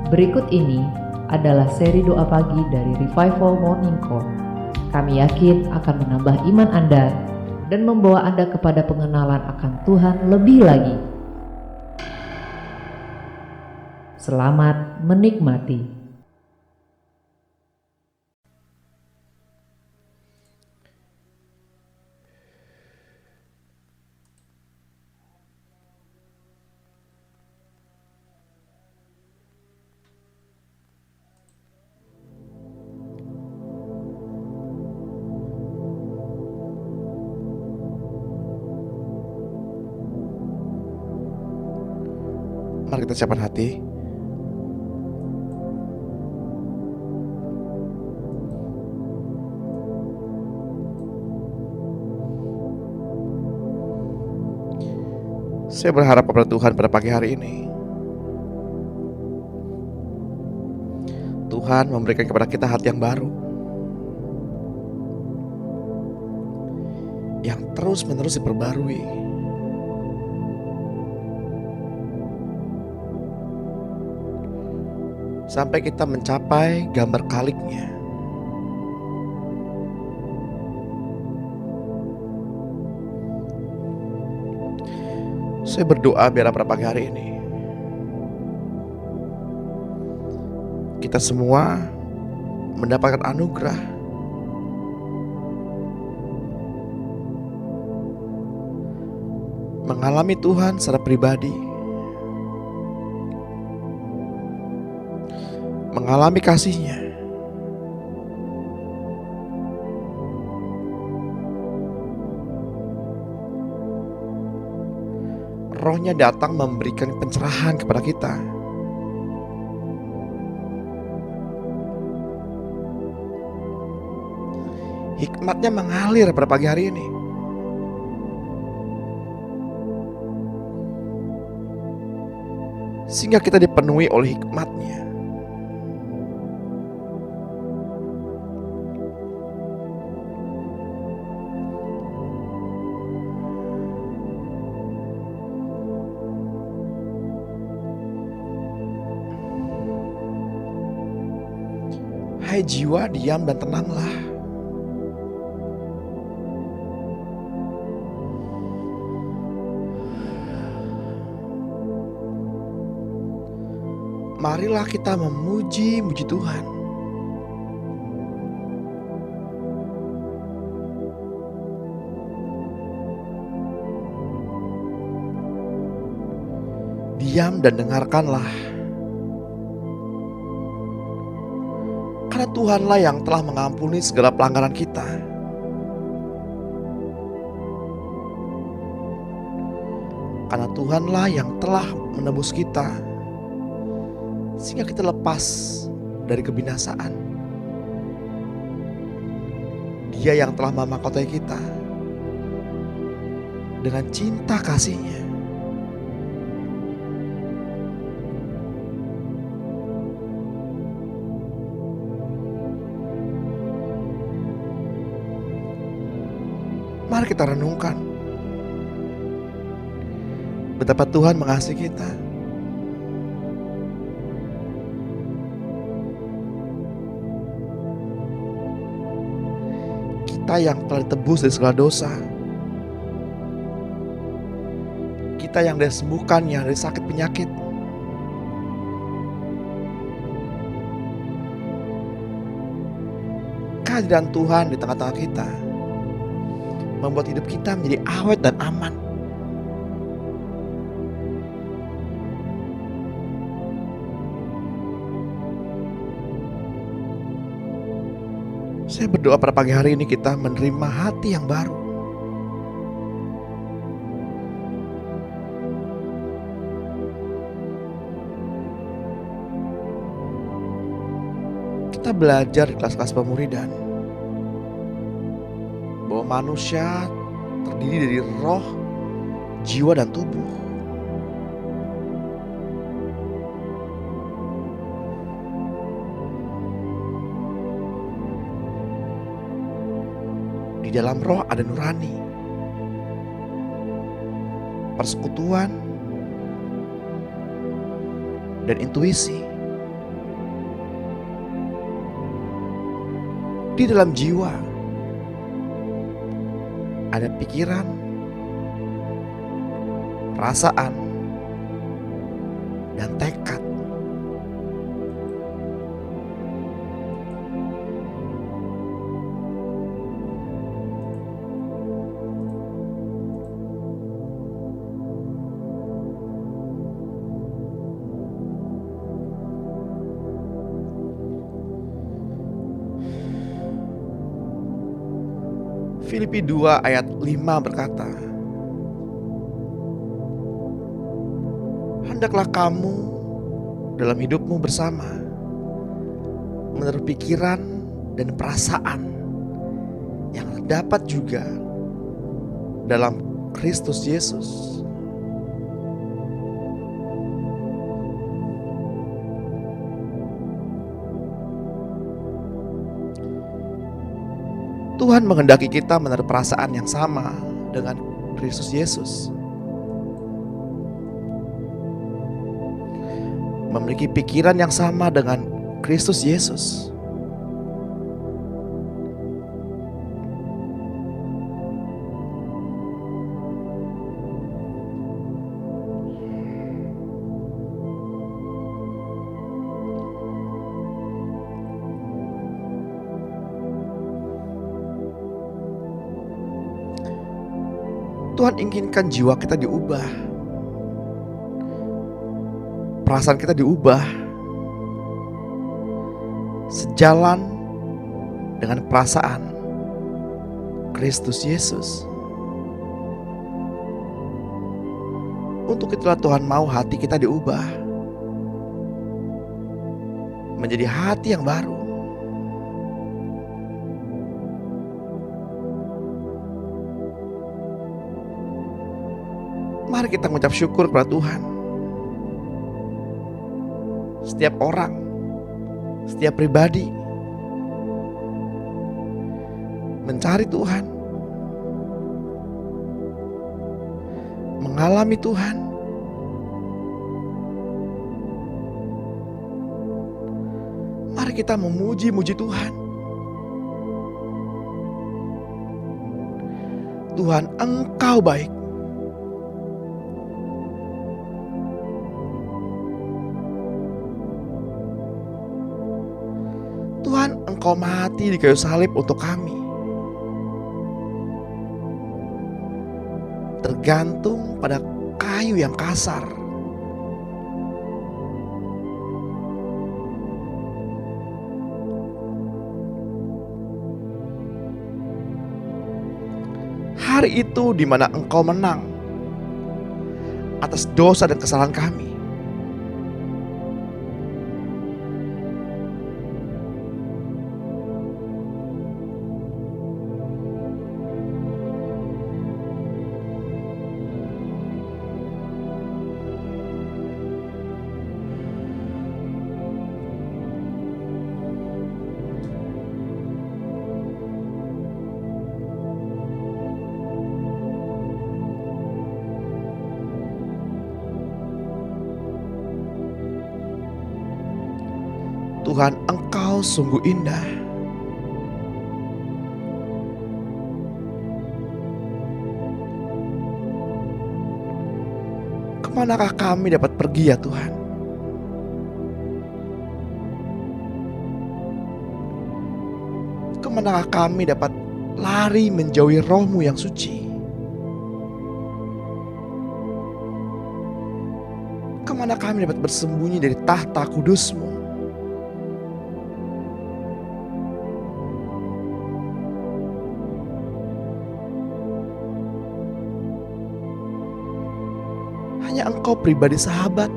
Berikut ini adalah seri doa pagi dari Revival Morning Call. Kami yakin akan menambah iman Anda dan membawa Anda kepada pengenalan akan Tuhan lebih lagi. Selamat menikmati. Mari kita siapkan hati. Saya berharap kepada Tuhan pada pagi hari ini, Tuhan memberikan kepada kita hati yang baru, yang terus-menerus diperbarui. Sampai kita mencapai gambar kaliknya. Saya berdoa biar pada pagi hari ini kita semua mendapatkan anugerah mengalami Tuhan secara pribadi, mengalami kasih-Nya, Roh-Nya datang memberikan pencerahan kepada kita. Hikmat-Nya mengalir pada pagi hari ini. Sehingga kita dipenuhi oleh hikmat-Nya. Hai jiwa, diam dan tenanglah. Marilah kita memuji Tuhan. Diam dan dengarkanlah. Karena Tuhanlah yang telah mengampuni segala pelanggaran kita. Karena Tuhanlah yang telah menebus kita, sehingga kita lepas dari kebinasaan. Dia yang telah memahkotai kita dengan cinta kasih-Nya. Mari kita renungkan betapa Tuhan mengasihi kita. Kita yang telah ditebus dari segala dosa, kita yang disembuhkannya dari sakit penyakit, kehadiran Tuhan di tengah-tengah kita membuat hidup kita menjadi awet dan aman. Saya berdoa pada pagi hari ini kita menerima hati yang baru. Kita belajar di kelas-kelas pemuridan bahwa manusia terdiri dari roh, jiwa, dan tubuh. Di dalam roh ada nurani, persekutuan, dan intuisi. di dalam jiwa ada pikiran, perasaan, dan tekad. Filipi 2 ayat 5 berkata, hendaklah kamu dalam hidupmu bersama menaruh pikiran dan perasaan yang terdapat juga dalam Kristus Yesus. Tuhan menghendaki kita menaruh perasaan yang sama dengan Kristus Yesus. Memiliki pikiran yang sama dengan Kristus Yesus. Tuhan inginkan jiwa kita diubah, perasaan kita diubah, sejalan dengan perasaan Kristus Yesus. Untuk itulah Tuhan mau hati kita diubah menjadi hati yang baru. Mari kita mengucap syukur kepada Tuhan. Setiap orang, setiap pribadi mencari Tuhan, mengalami Tuhan. Mari kita memuji-muji Tuhan. Tuhan, Engkau baik. Tuhan, Engkau mati di kayu salib untuk kami. Tergantung pada kayu yang kasar. Hari itu di mana Engkau menang atas dosa dan kesalahan kami. Tuhan, Engkau sungguh indah. Kemanakah kami dapat pergi ya Tuhan? Kemanakah kami dapat lari menjauhi Roh-Mu yang suci? Kemana kami dapat bersembunyi dari tahta kudus-Mu? Hanya Engkau pribadi sahabat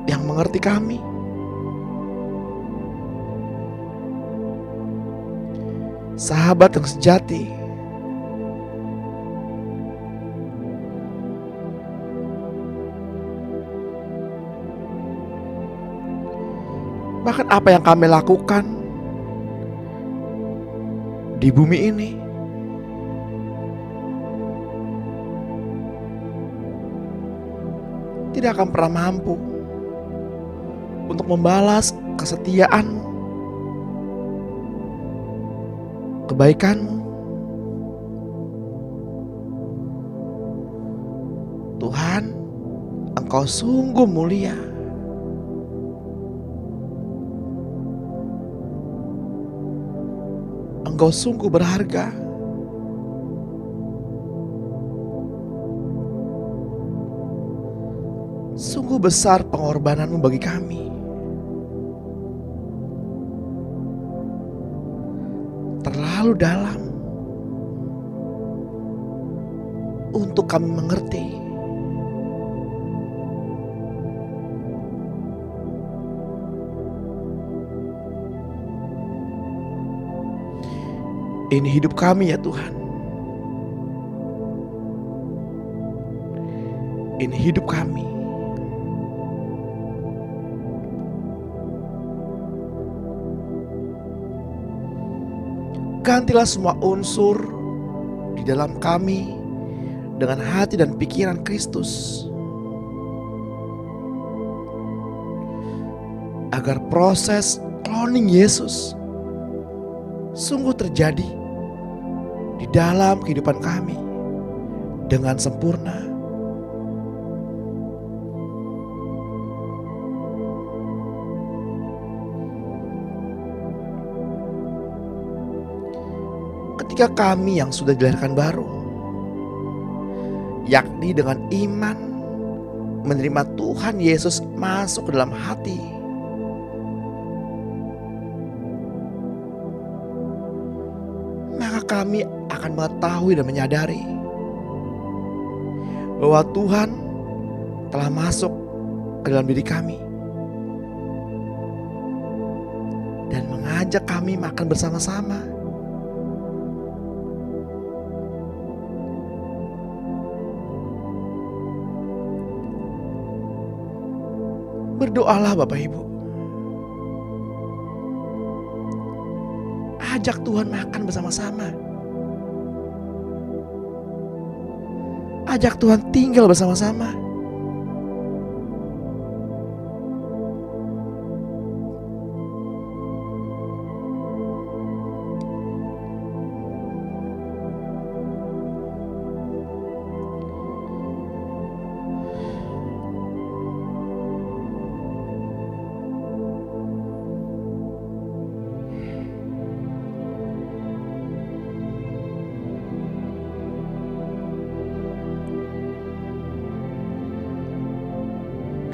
yang mengerti kami. Sahabat yang sejati. Bahkan apa yang kami lakukan di bumi ini tidak akan pernah mampu untuk membalas kesetiaan-Mu, kebaikan-Mu. Tuhan, Engkau sungguh mulia. Engkau sungguh berharga. Sungguh besar pengorbanan-Mu bagi kami. Terlalu dalam untuk kami mengerti. Ini hidup kami ya Tuhan. Ini hidup kami. Gantilah semua unsur di dalam kami dengan hati dan pikiran Kristus, agar proses cloning Yesus sungguh terjadi di dalam kehidupan kami dengan sempurna. Ketika kami yang sudah dilahirkan baru, yakni dengan iman menerima Tuhan Yesus masuk ke dalam hati, maka kami akan mengetahui dan menyadari bahwa Tuhan telah masuk ke dalam diri kami dan mengajak kami makan bersama-sama. Berdoalah Bapak Ibu. Ajak Tuhan makan bersama-sama. Ajak Tuhan tinggal bersama-sama.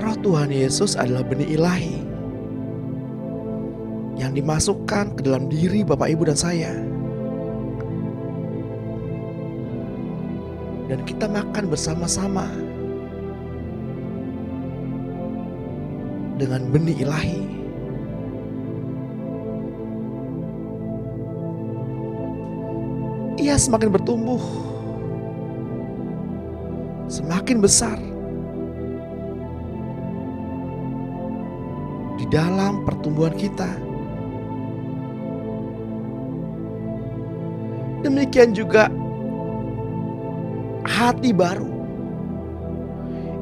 Roh Tuhan Yesus adalah benih ilahi yang dimasukkan ke dalam diri Bapak Ibu dan saya. Dan kita makan bersama-sama dengan benih ilahi. Ia semakin bertumbuh, semakin besar di dalam pertumbuhan kita. Demikian juga hati baru,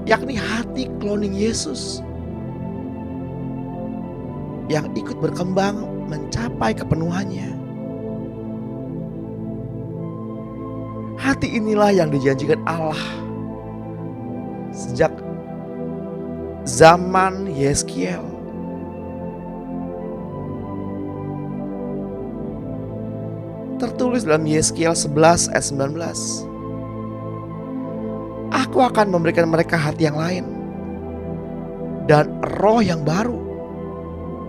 yakni hati cloning Yesus, yang ikut berkembang mencapai kepenuhannya. Hati inilah yang dijanjikan Allah sejak zaman Yeskiel. Tertulis dalam Yeskiel 11 ayat 19. Aku akan memberikan mereka hati yang lain dan roh yang baru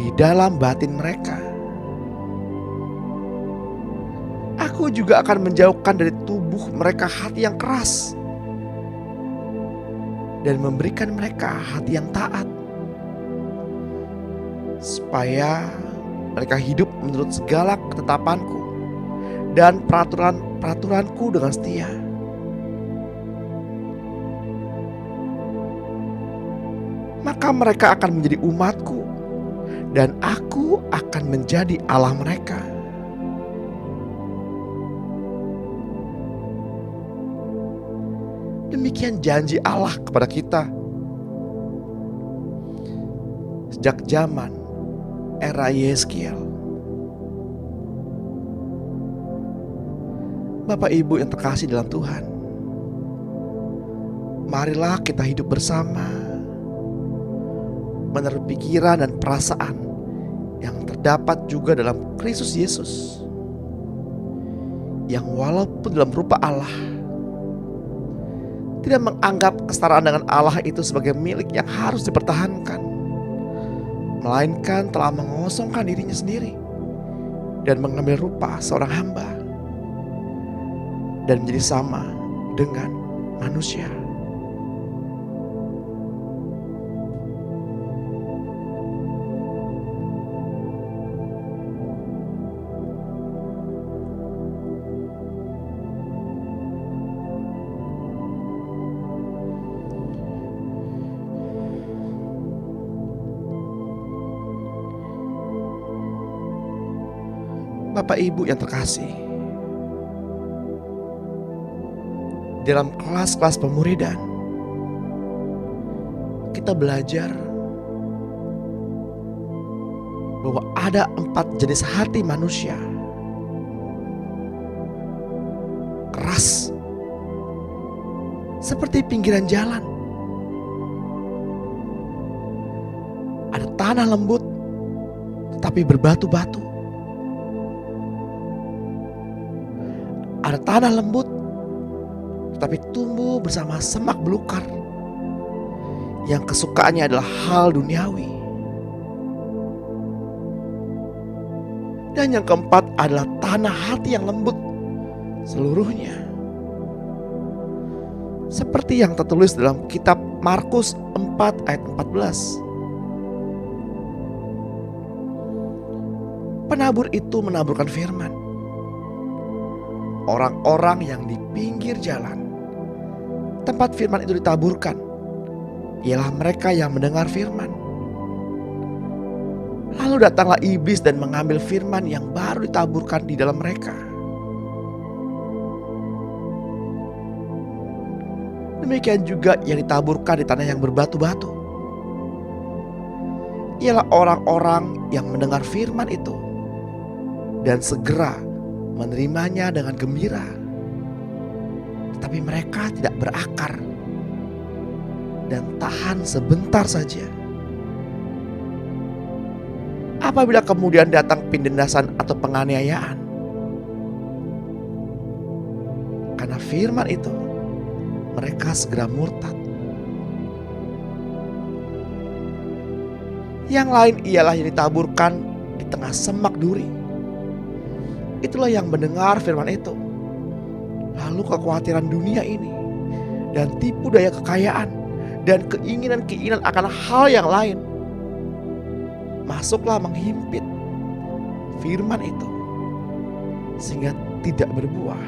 di dalam batin mereka. Aku juga akan menjauhkan dari tubuh mereka hati yang keras dan memberikan mereka hati yang taat, supaya mereka hidup menurut segala ketetapanku dan peraturanku dengan setia. Maka mereka akan menjadi umatku dan aku akan menjadi Allah mereka. Demikian janji Allah kepada kita sejak zaman era Yeskiel. Bapak Ibu yang terkasih dalam Tuhan, marilah kita hidup bersama menurut pikiran dan perasaan yang terdapat juga dalam Kristus Yesus, yang walaupun dalam rupa Allah tidak menganggap kesetaraan dengan Allah itu sebagai milik yang harus dipertahankan, melainkan telah mengosongkan dirinya sendiri dan mengambil rupa seorang hamba dan menjadi sama dengan manusia. Bapak Ibu yang terkasih, dalam kelas-kelas pemuridan kita belajar bahwa ada 4 jenis hati manusia. Keras seperti pinggiran jalan, ada tanah lembut tetapi berbatu-batu, ada tanah lembut tetapi tumbuh bersama semak belukar yang kesukaannya adalah hal duniawi. Dan yang keempat adalah tanah hati yang lembut seluruhnya, seperti yang tertulis dalam kitab Markus 4 ayat 14. Penabur itu menaburkan firman. Orang-orang yang di pinggir jalan tempat firman itu ditaburkan ialah mereka yang mendengar firman. Lalu datanglah iblis dan mengambil firman yang baru ditaburkan di dalam mereka. Demikian juga yang ditaburkan di tanah yang berbatu-batu ialah orang-orang yang mendengar firman itu dan segera menerimanya dengan gembira, tetapi mereka tidak berakar dan tahan sebentar saja. Apabila kemudian datang penindasan atau penganiayaan karena firman itu, mereka segera murtad. Yang lain ialah yang ditaburkan di tengah semak duri. Itulah yang mendengar firman itu, lalu kekhawatiran dunia ini dan tipu daya kekayaan dan keinginan-keinginan akan hal yang lain masuklah menghimpit firman itu sehingga tidak berbuah.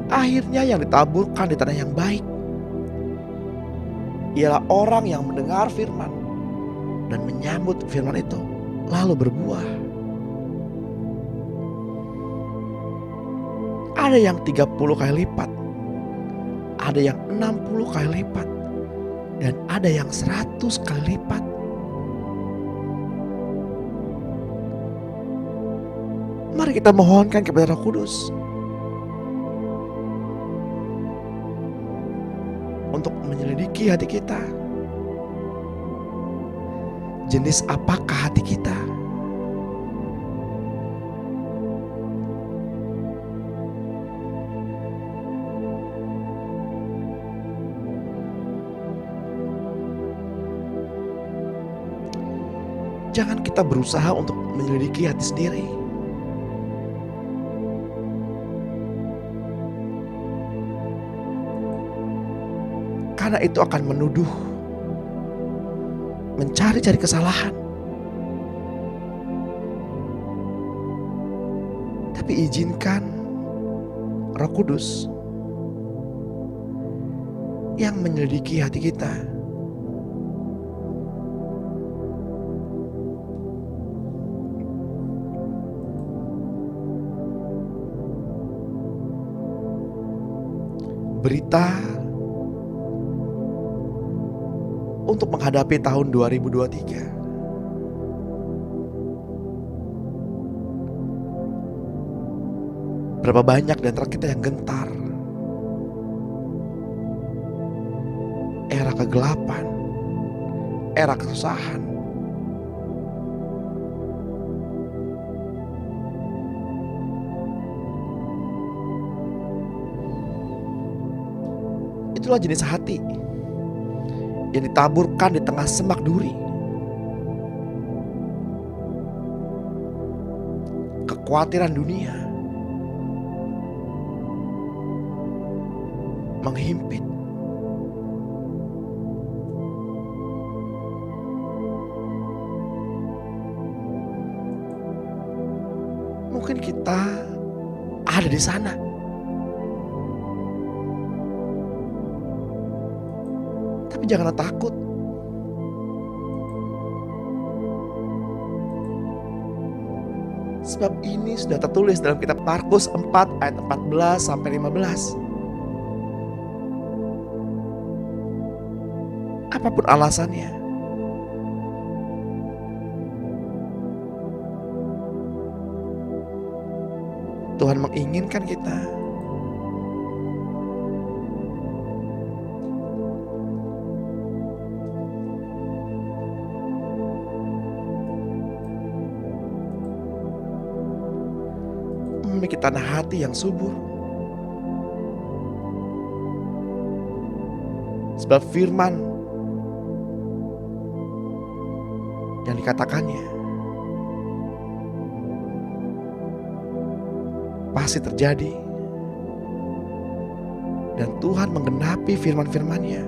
Akhirnya yang ditaburkan di tanah yang baik ialah orang yang mendengar firman dan menyambut firman itu lalu berbuah. Ada yang 30 kali lipat, ada yang 60 kali lipat, dan ada yang 100 kali lipat. Mari kita mohonkan kepada Roh Kudus untuk menyelidiki hati kita. Jenis apakah hati kita? Jangan kita berusaha untuk menyelidiki hati sendiri. Karena itu akan menuduh, mencari-cari kesalahan. Tapi izinkan Roh Kudus yang menyelidiki hati kita. berita untuk menghadapi tahun 2023. Berapa banyak di antara kita yang gentar. Era kegelapan, era kesusahan. Itulah jenis hati yang ditaburkan di tengah semak duri. Kekhawatiran dunia menghimpit. Mungkin kita ada di sana. Tapi janganlah takut. Sebab ini sudah tertulis dalam kitab Markus 4 ayat 14 sampai 15. Apapun alasannya, Tuhan menginginkan kita memiliki tanah hati yang subur. Sebab firman yang dikatakannya pasti terjadi, dan Tuhan menggenapi firman-firman-Nya.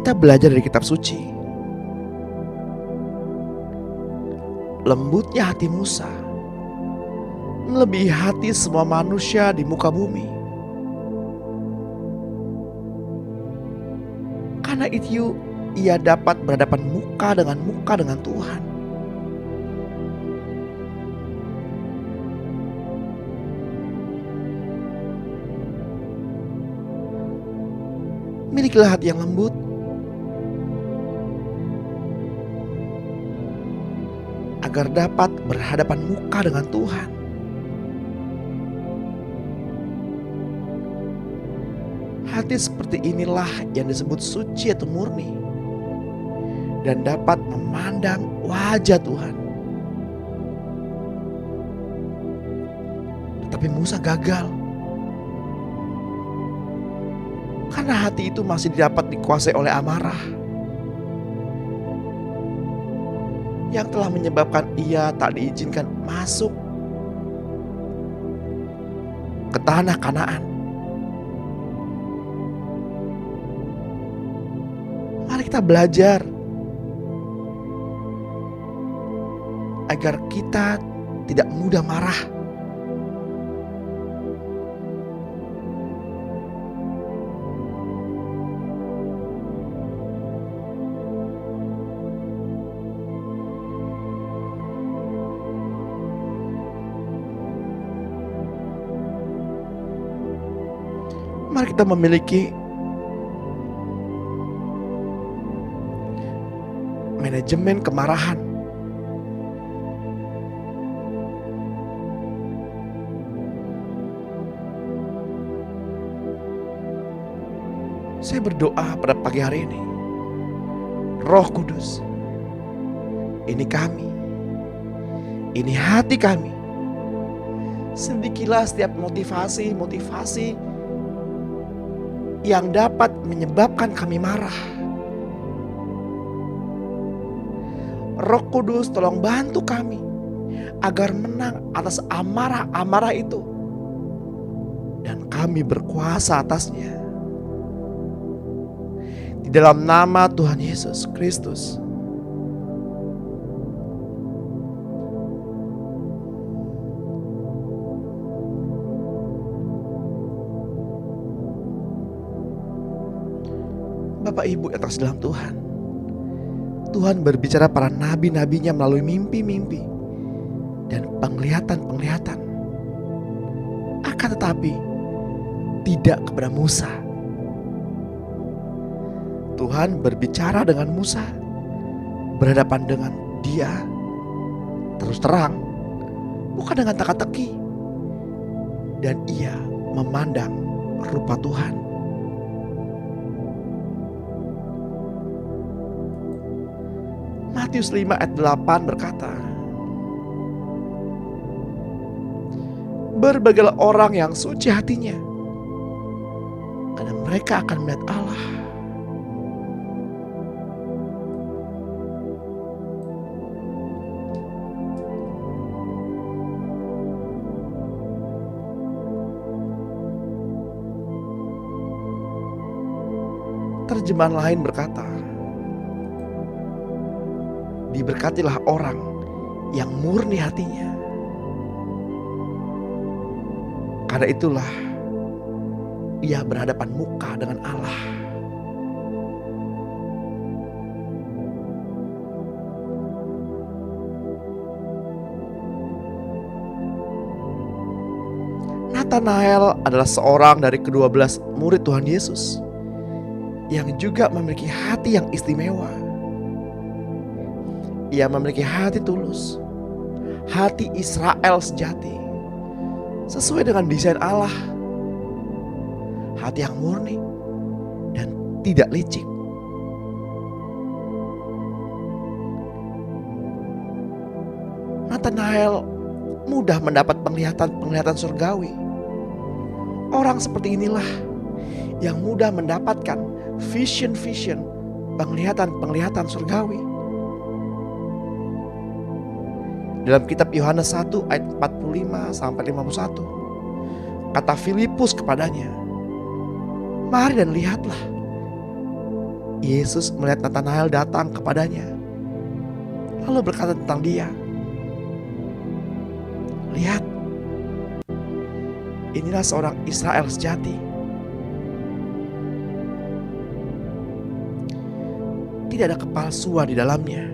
Kita belajar dari kitab suci. Lembutnya hati Musa melebihi hati semua manusia di muka bumi. Karena itu ia dapat berhadapan muka dengan Tuhan. Milikilah hati yang lembut, agar dapat berhadapan muka dengan Tuhan. Hati seperti inilah yang disebut suci atau murni, dan dapat memandang wajah Tuhan. Tetapi Musa gagal, karena hati itu masih dapat dikuasai oleh amarah, yang telah menyebabkan ia tak diizinkan masuk ke tanah Kanaan. Mari kita belajar agar kita tidak mudah marah. Mari kita memiliki manajemen kemarahan. Saya berdoa pada pagi hari ini, Roh Kudus, ini kami, ini hati kami. Sedikilah setiap motivasi yang dapat menyebabkan kami marah. Roh Kudus, tolong bantu kami agar menang atas amarah-amarah itu, dan kami berkuasa atasnya. Di dalam nama Tuhan Yesus Kristus. Bapak Ibu yang terkasih dalam Tuhan, Tuhan berbicara para nabi-nabinya melalui mimpi-mimpi dan penglihatan-penglihatan. Akan tetapi tidak kepada Musa. Tuhan berbicara dengan Musa, berhadapan dengan dia terus terang, bukan dengan teka-teki, dan ia memandang rupa Tuhan. Matius 5 ayat 8 berkata, "Berbahagialah orang yang suci hatinya, karena mereka akan melihat Allah." Terjemahan lain berkata, "Diberkatilah orang yang murni hatinya, karena itulah ia berhadapan muka dengan Allah." Nathanael adalah seorang dari ke-12 murid Tuhan Yesus yang juga memiliki hati yang istimewa. Ia memiliki hati tulus, hati Israel sejati, sesuai dengan desain Allah. Hati yang murni dan tidak licik. Nathanael mudah mendapat penglihatan surgawi. Orang seperti inilah yang mudah mendapatkan vision, penglihatan surgawi. Dalam kitab Yohanes 1 ayat 45 sampai 51, kata Filipus kepadanya, "Mari dan lihatlah." Yesus melihat Nathanael datang kepadanya, lalu berkata tentang dia, "Lihat, inilah seorang Israel sejati. Tidak ada kepalsuan di dalamnya."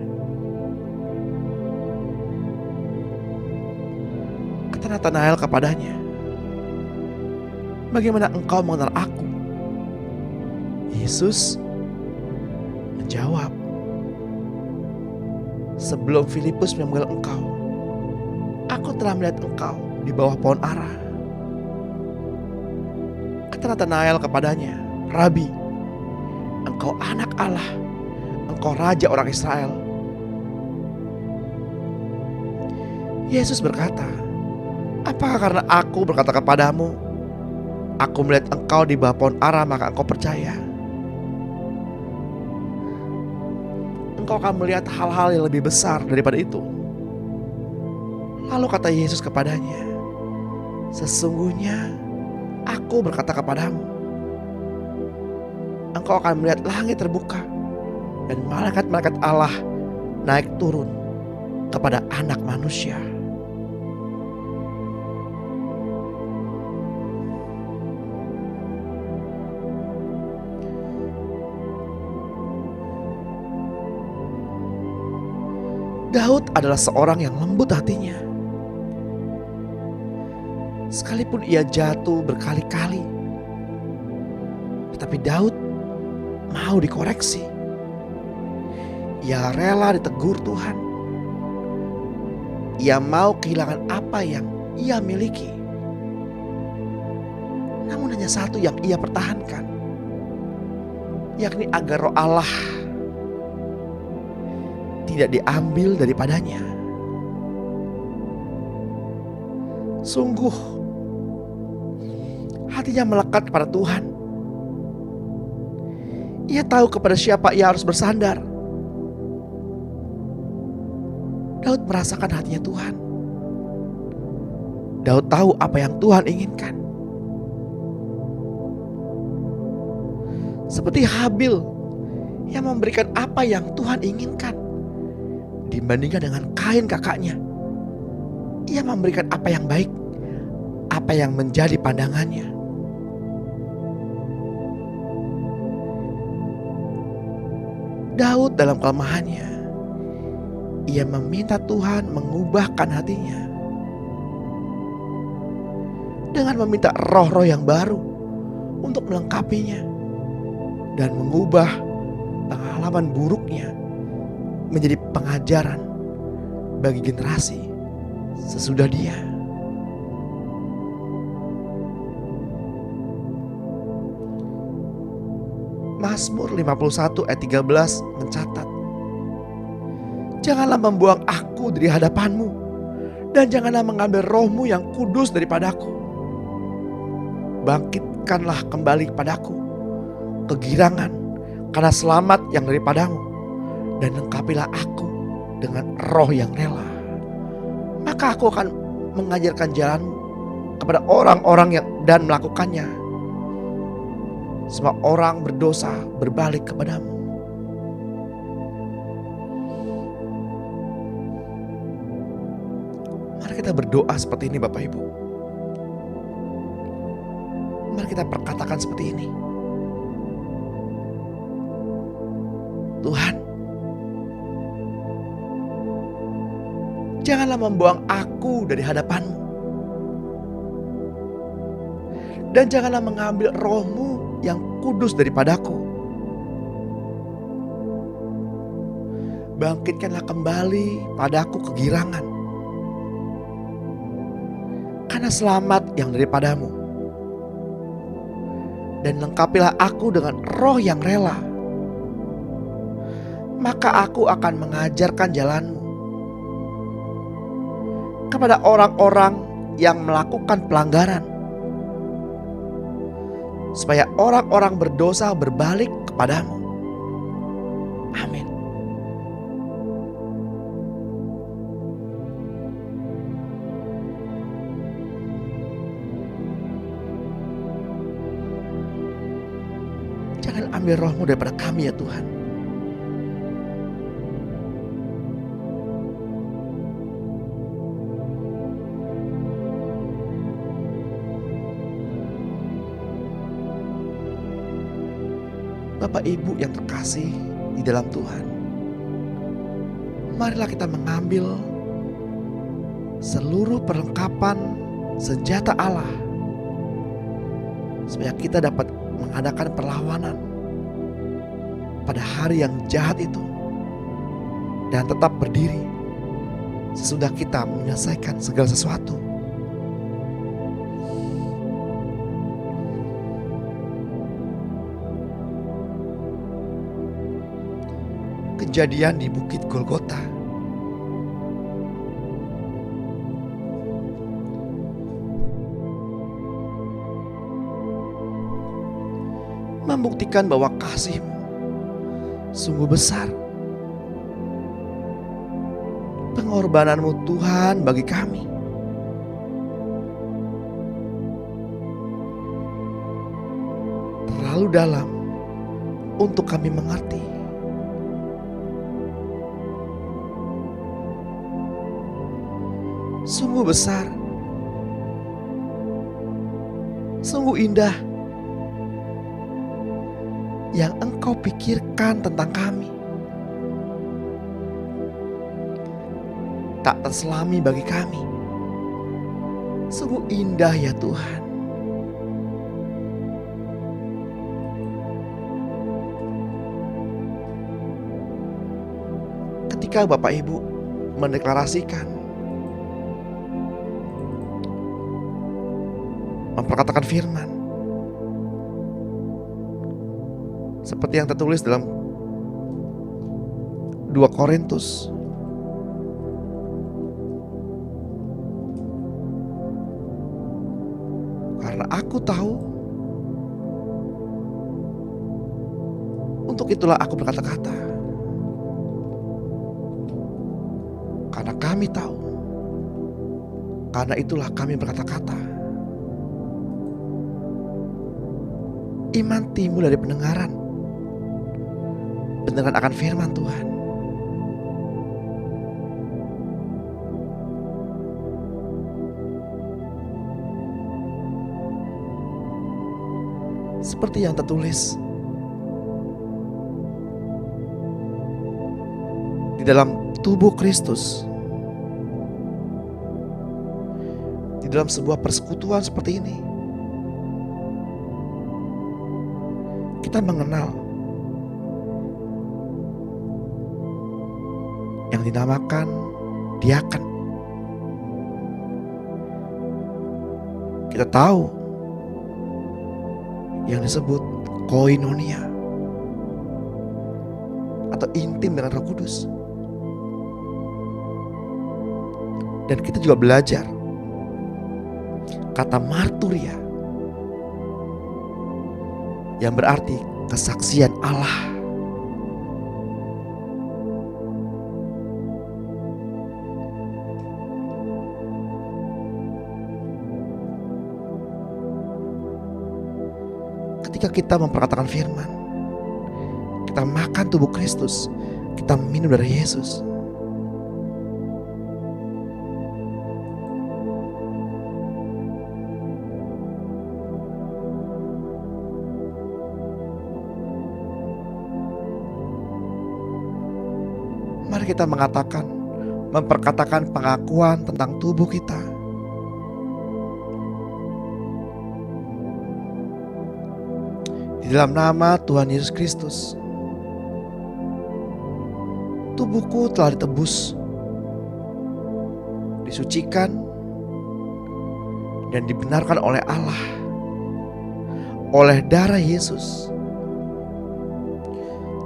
Kata Nathanael kepadanya, "Bagaimana engkau mengenal aku?" Yesus menjawab, "Sebelum Filipus memanggil engkau, aku telah melihat engkau di bawah pohon ara." Kata Nathanael kepadanya, "Rabi, engkau anak Allah, engkau raja orang Israel." Yesus berkata, "Apakah karena aku berkata kepadamu, aku melihat engkau di bawah pohon ara, maka engkau percaya? Engkau akan melihat hal-hal yang lebih besar daripada itu." Lalu kata Yesus kepadanya, "Sesungguhnya aku berkata kepadamu, engkau akan melihat langit terbuka dan malaikat-malaikat Allah naik turun kepada Anak Manusia." Daud adalah seorang yang lembut hatinya. Sekalipun ia jatuh berkali-kali, tetapi Daud mau dikoreksi. Ia rela ditegur Tuhan. Ia mau kehilangan apa yang ia miliki. Namun hanya satu yang ia pertahankan, yakni agar roh Allah tidak diambil daripadanya. Sungguh hatinya melekat kepada Tuhan. Ia tahu kepada siapa ia harus bersandar. Daud merasakan hatinya Tuhan. Daud tahu apa yang Tuhan inginkan. Seperti Habil yang memberikan apa yang Tuhan inginkan, dibandingkan dengan Kain kakaknya. Ia memberikan apa yang baik, apa yang menjadi pandangannya. Daud dalam kelemahannya, ia meminta Tuhan mengubahkan hatinya dengan meminta roh-roh yang baru untuk melengkapinya dan mengubah pengalaman buruknya menjadi pengajaran bagi generasi sesudah dia. Mazmur 51 ayat 13 mencatat, "Janganlah membuang aku dari hadapanmu, dan janganlah mengambil rohmu yang kudus daripadaku. Bangkitkanlah kembali kepadaku kegirangan karena selamat yang daripadamu, dan lengkapilah aku dengan roh yang rela. Maka aku akan mengajarkan jalanmu kepada orang-orang yang dan melakukannya. Semua orang berdosa berbalik kepadamu." Mari kita berdoa seperti ini Bapak Ibu. Mari kita perkatakan seperti ini. Tuhan, janganlah membuang aku dari hadapan-Mu, dan janganlah mengambil roh-Mu yang kudus daripadaku. Bangkitkanlah kembali padaku kegirangan karena selamat yang daripadamu, dan lengkapilah aku dengan roh yang rela. Maka aku akan mengajarkan jalan-Mu kepada orang-orang yang melakukan pelanggaran, supaya orang-orang berdosa berbalik kepadamu. Amin. Jangan ambil roh-Mu daripada kami ya Tuhan. Bapak Ibu yang terkasih di dalam Tuhan, marilah kita mengambil seluruh perlengkapan senjata Allah supaya kita dapat mengadakan perlawanan pada hari yang jahat itu dan tetap berdiri sesudah kita menyelesaikan segala sesuatu. Kejadian di Bukit Golgota. Membuktikan bahwa kasih-Mu sungguh besar. Pengorbanan-Mu Tuhan bagi kami terlalu dalam untuk kami mengerti. Sungguh besar, sungguh indah yang Engkau pikirkan tentang kami. Tak terselami bagi kami. Sungguh indah ya Tuhan. Ketika Bapak Ibu mendeklarasikan, memperkatakan firman seperti yang tertulis dalam 2 Korintus karena aku tahu, untuk itulah aku berkata-kata. Karena kami tahu, karena itulah kami berkata-kata. Iman timbul dari pendengaran akan firman Tuhan. Seperti yang tertulis di dalam tubuh Kristus. Di dalam sebuah persekutuan seperti ini, kita mengenal yang dinamakan diaken. Kita tahu yang disebut koinonia atau intim dengan Roh Kudus. Dan kita juga belajar kata marturia yang berarti kesaksian Allah. Ketika kita memperkatakan firman, kita makan tubuh Kristus, kita minum dari Yesus. Mari kita memperkatakan pengakuan tentang tubuh kita. Di dalam nama Tuhan Yesus Kristus, tubuhku telah ditebus, disucikan, dan dibenarkan oleh Allah, oleh darah Yesus.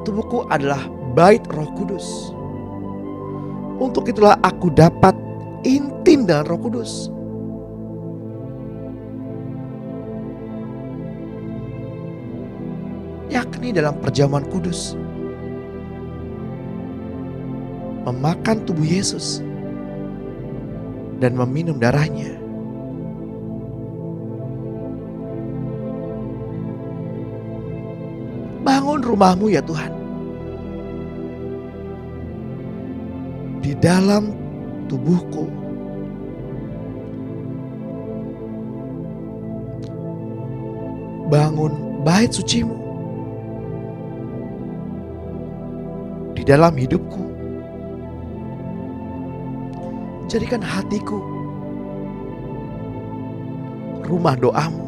Tubuhku adalah bait Roh Kudus. Untuk itulah aku dapat intim dengan Roh Kudus. Yakni dalam perjamuan kudus, memakan tubuh Yesus dan meminum darahnya. Bangun rumahmu ya Tuhan, di dalam tubuhku. Bangun bait sucimu di dalam hidupku. Jadikan hatiku rumah doamu.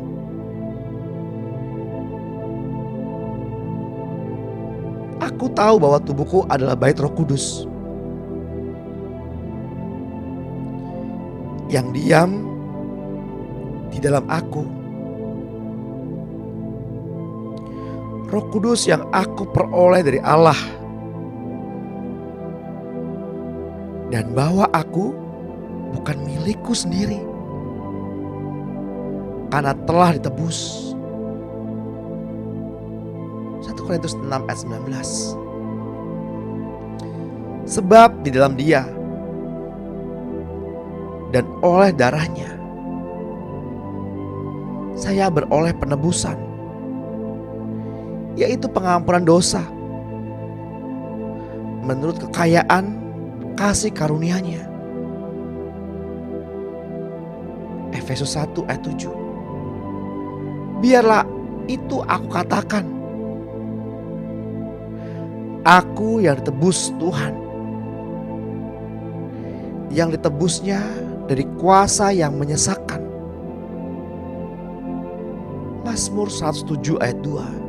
Aku tahu bahwa tubuhku adalah bait Roh Kudus yang diam di dalam aku. Roh Kudus yang aku peroleh dari Allah, dan bahwa aku bukan milikku sendiri karena telah ditebus. 1 Korintus 6 ayat 19. Sebab di dalam Dia dan oleh darahnya saya beroleh penebusan, yaitu pengampunan dosa menurut kekayaan kasih karunia-Nya. Efesus 1 ayat 7. Biarlah itu aku katakan, aku yang ditebus Tuhan, yang ditebusnya dari kuasa yang menyesakkan. Mazmur 107 ayat 2.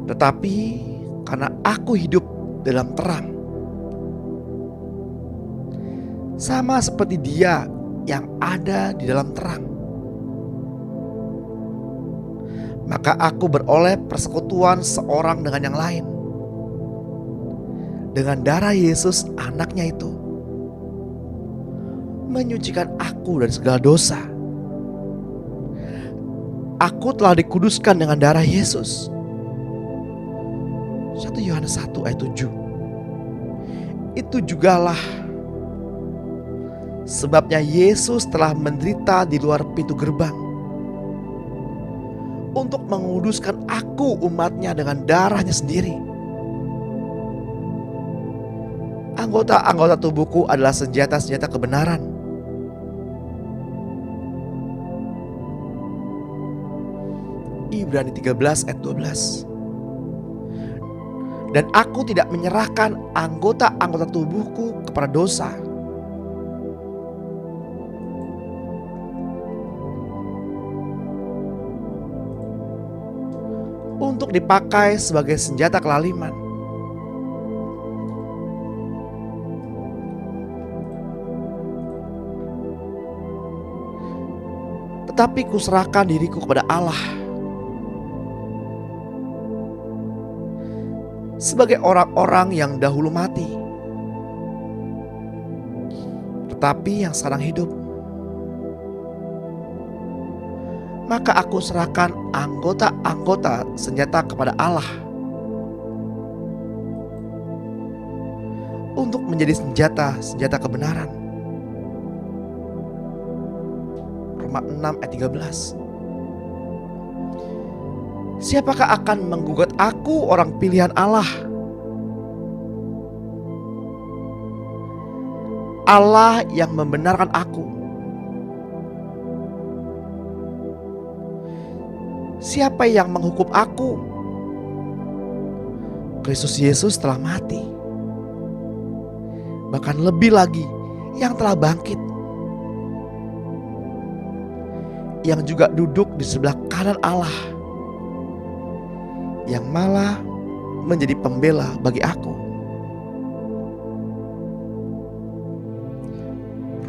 Tetapi karena aku hidup dalam terang, sama seperti Dia yang ada di dalam terang, maka aku beroleh persekutuan seorang dengan yang lain, dengan darah Yesus anaknya itu, menyucikan aku dari segala dosa. Aku telah dikuduskan dengan darah Yesus. 1 Yohanes 1 ayat 7. Itu jugalah sebabnya Yesus telah menderita di luar pintu gerbang, untuk menguduskan aku umatnya dengan darahnya sendiri. Anggota-anggota tubuhku adalah senjata-senjata kebenaran. Ibrani 13 ayat 12. Dan aku tidak menyerahkan anggota-anggota tubuhku kepada dosa untuk dipakai sebagai senjata kelaliman, tetapi kuserahkan diriku kepada Allah sebagai orang-orang yang dahulu mati, tetapi yang sekarang hidup. Maka aku serahkan anggota-anggota senjata kepada Allah untuk menjadi senjata kebenaran. Roma 6 ayat 13. Siapakah akan menggugat aku, orang pilihan Allah? Allah yang membenarkan aku. Siapa yang menghukum aku? Kristus Yesus telah mati. Bahkan lebih lagi, yang telah bangkit, yang juga duduk di sebelah kanan Allah, yang malah menjadi pembela bagi aku.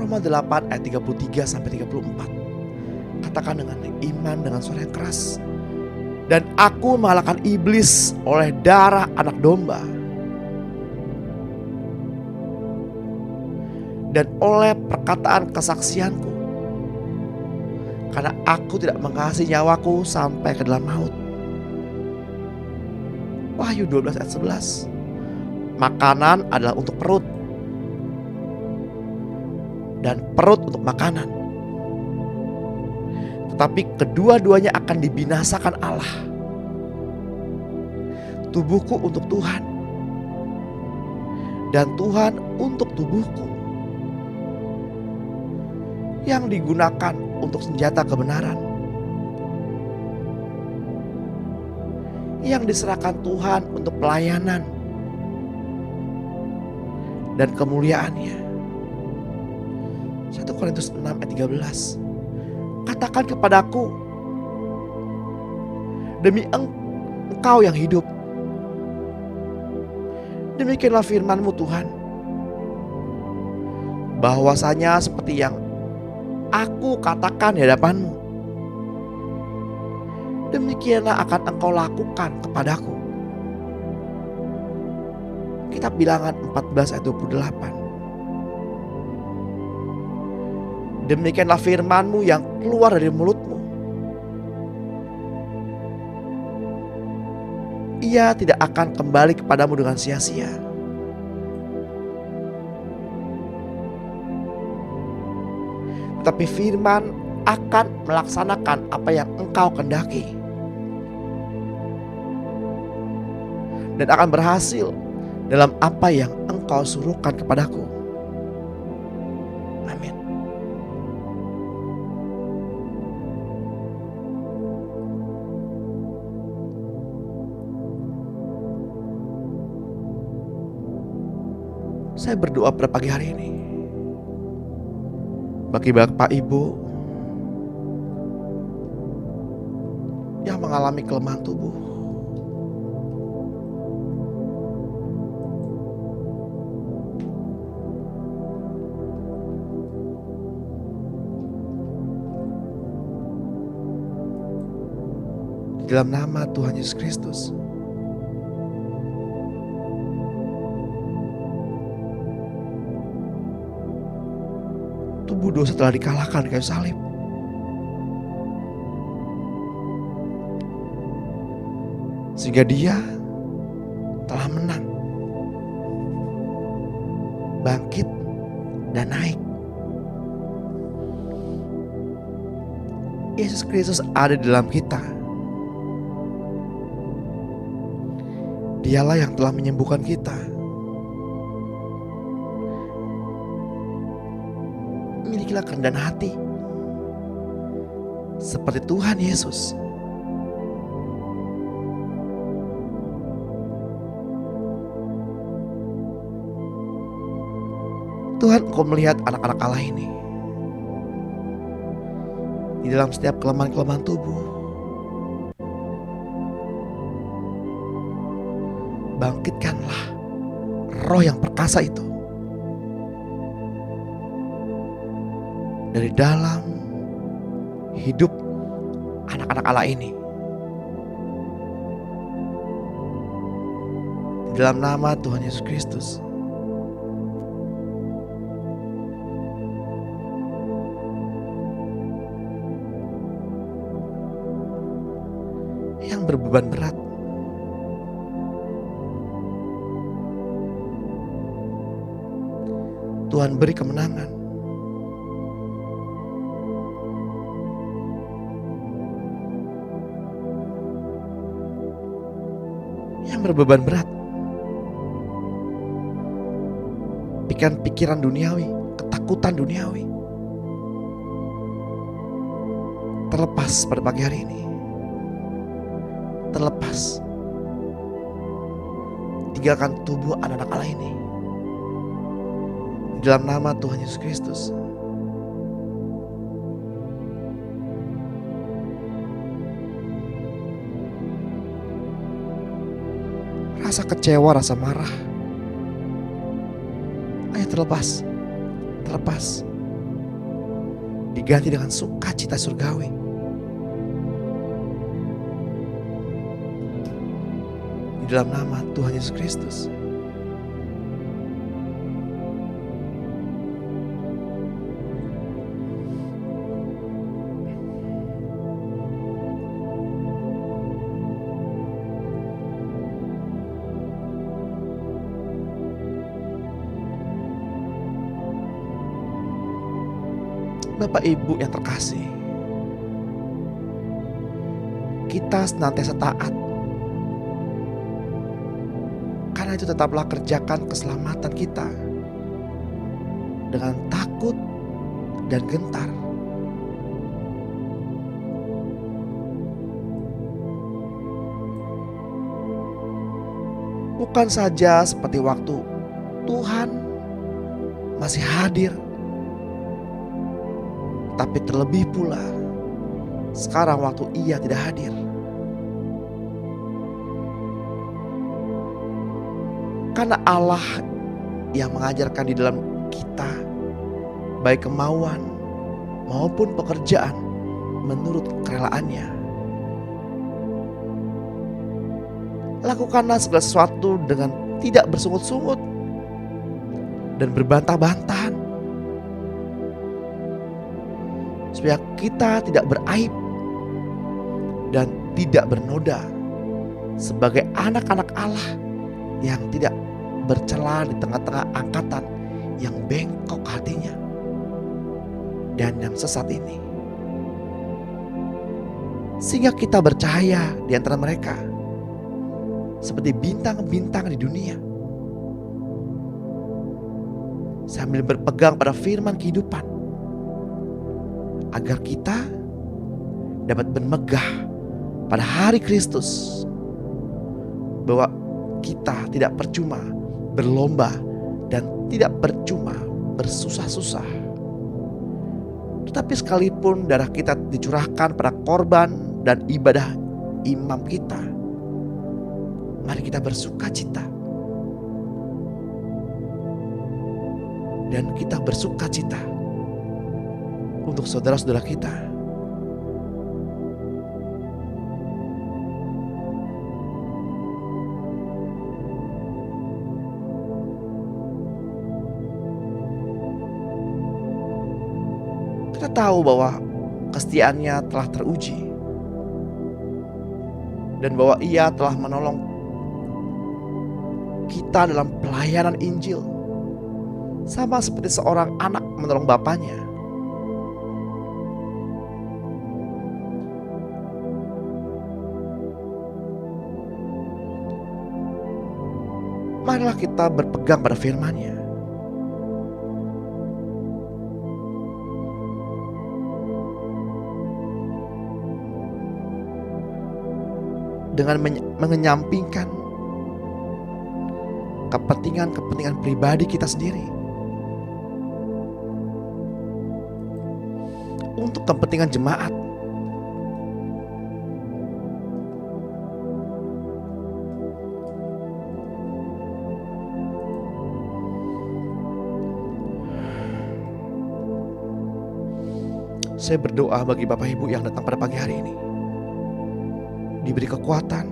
Roma 8 ayat 33 sampai 34. Katakan dengan iman dengan suara yang keras. Dan aku mengalahkan iblis oleh darah anak domba dan oleh perkataan kesaksianku, karena aku tidak mengasihi nyawaku sampai ke dalam maut. Wahyu 12 ayat 11. Makanan adalah untuk perut, dan perut untuk makanan. Tetapi kedua-duanya akan dibinasakan Allah. Tubuhku untuk Tuhan, dan Tuhan untuk tubuhku, yang digunakan untuk senjata kebenaran, yang diserahkan Tuhan untuk pelayanan dan kemuliaannya. 1 Korintus 6 ayat 13. Katakan kepadaku, demi Engkau yang hidup, demikianlah firman-Mu Tuhan, bahwasanya seperti yang aku katakan di hadapan-Mu, demikianlah akan Engkau lakukan kepadaku. Kitab Bilangan 14 ayat 28. Demikianlah firman-Mu yang keluar dari mulut-Mu. Ia tidak akan kembali kepadamu dengan sia-sia. Tetapi firman akan melaksanakan apa yang Engkau kehendaki, dan akan berhasil dalam apa yang Engkau suruhkan kepadaku. Amin. Saya berdoa pada pagi hari ini bagi Bapak Ibu yang mengalami kelemahan tubuh, di dalam nama Tuhan Yesus Kristus, tubuh dosa telah dikalahkan di kayu salib. Sehingga Dia telah menang, bangkit, dan naik. Yesus Kristus ada di dalam kita. Dialah yang telah menyembuhkan kita. Milikilah kerendahan hati seperti Tuhan Yesus. Tuhan, Engkau melihat anak-anak Allah ini di dalam setiap kelemahan-kelemahan tubuh. Bangkitkanlah roh yang perkasa itu dari dalam hidup anak-anak Allah ini. Di dalam nama Tuhan Yesus Kristus. Yang berbeban berat, Tuhan beri kemenangan. Yang berbeban berat, pikiran duniawi, ketakutan duniawi, terlepas pada pagi hari ini. Terlepas. Tinggalkan tubuh anak-anak Allah ini. Di dalam nama Tuhan Yesus Kristus. Rasa kecewa, rasa marah, ayo terlepas. Terlepas. Diganti dengan sukacita surgawi. Di dalam nama Tuhan Yesus Kristus. Bapak Ibu yang terkasih, kita senantiasa taat. Karena itu tetaplah kerjakan keselamatan kita dengan takut dan gentar. Bukan saja seperti waktu Tuhan masih hadir, tapi terlebih pula sekarang waktu Ia tidak hadir. Karena Allah yang mengajarkan di dalam kita baik kemauan maupun pekerjaan menurut kerelaannya. Lakukanlah segala sesuatu dengan tidak bersungut-sungut dan berbantah-bantahan, supaya kita tidak beraib dan tidak bernoda sebagai anak-anak Allah yang tidak bercela di tengah-tengah angkatan yang bengkok hatinya dan yang sesat ini. Sehingga kita bercahaya di antara mereka seperti bintang-bintang di dunia, sambil berpegang pada firman kehidupan, agar kita dapat bermegah pada hari Kristus, bahwa kita tidak percuma berlomba dan tidak percuma bersusah-susah. Tetapi sekalipun darah kita dicurahkan pada korban dan ibadah imam kita, mari kita bersuka cita. Dan kita bersuka cita untuk saudara-saudara kita. Kita tahu bahwa kesetiaannya telah teruji dan bahwa Ia telah menolong kita dalam pelayanan Injil, sama seperti seorang anak menolong bapaknya. Marilah kita berpegang pada firman-Nya. Dengan mengenyampingkan kepentingan-kepentingan pribadi kita sendiri, untuk kepentingan jemaat. Saya berdoa bagi Bapak Ibu yang datang pada pagi hari ini, diberi kekuatan,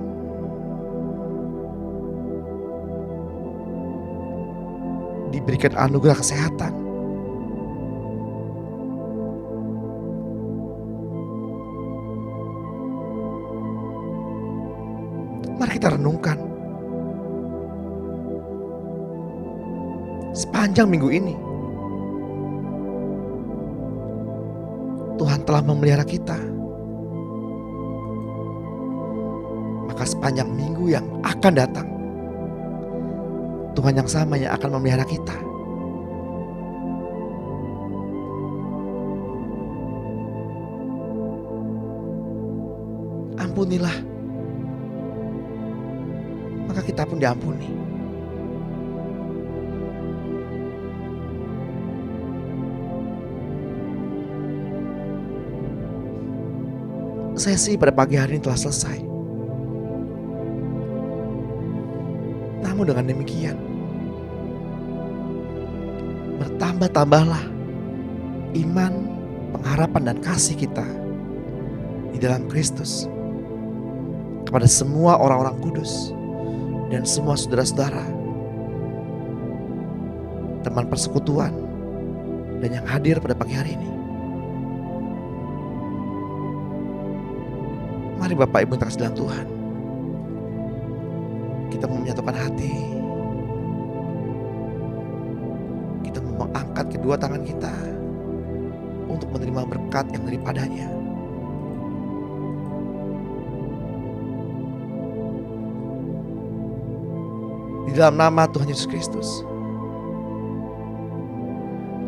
diberikan anugerah kesehatan, mari kita renungkan sepanjang minggu ini. Tuhan telah memelihara kita. Maka sepanjang minggu yang akan datang, Tuhan yang sama yang akan memelihara kita. Ampunilah, maka kita pun diampuni. Sesi pada pagi hari ini telah selesai. Namun dengan demikian, bertambah-tambahlah iman, pengharapan dan kasih kita di dalam Kristus kepada semua orang-orang kudus dan semua saudara-saudara, teman persekutuan, dan yang hadir pada pagi hari ini. Mari Bapak Ibu yang terkasih dalam Tuhan, kita mau menyatukan hati, kita mau mengangkat kedua tangan kita untuk menerima berkat yang daripadanya. Di dalam nama Tuhan Yesus Kristus,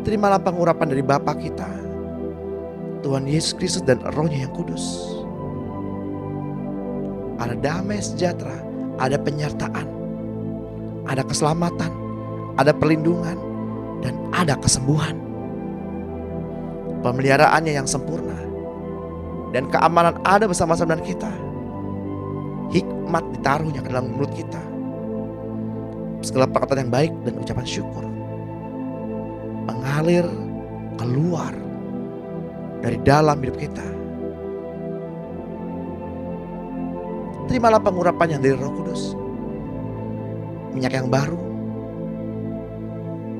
terimalah pengurapan dari Bapa kita, Tuhan Yesus Kristus dan Roh-Nya yang kudus. Ada damai sejahtera, ada penyertaan, ada keselamatan, ada perlindungan, dan ada kesembuhan. Pemeliharaannya yang sempurna dan keamanan ada bersama-sama dengan kita. Hikmat ditaruhnya ke dalam mulut kita. Segala perkataan yang baik dan ucapan syukur mengalir keluar dari dalam hidup kita. Terimalah pengurapan yang dari Roh Kudus, minyak yang baru,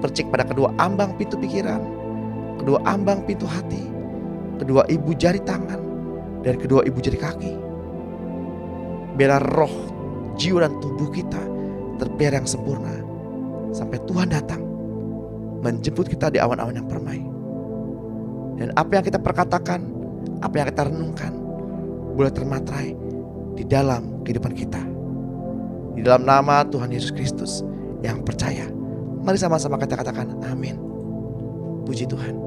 percik pada kedua ambang pintu pikiran, kedua ambang pintu hati, kedua ibu jari tangan, dan kedua ibu jari kaki. Biarlah roh, jiwa dan tubuh kita terpelihara yang sempurna sampai Tuhan datang menjemput kita di awan-awan yang permai. Dan apa yang kita perkatakan, apa yang kita renungkan boleh termaterai di dalam kehidupan kita. Di dalam nama Tuhan Yesus Kristus yang percaya, mari sama-sama kita katakan amin. Puji Tuhan.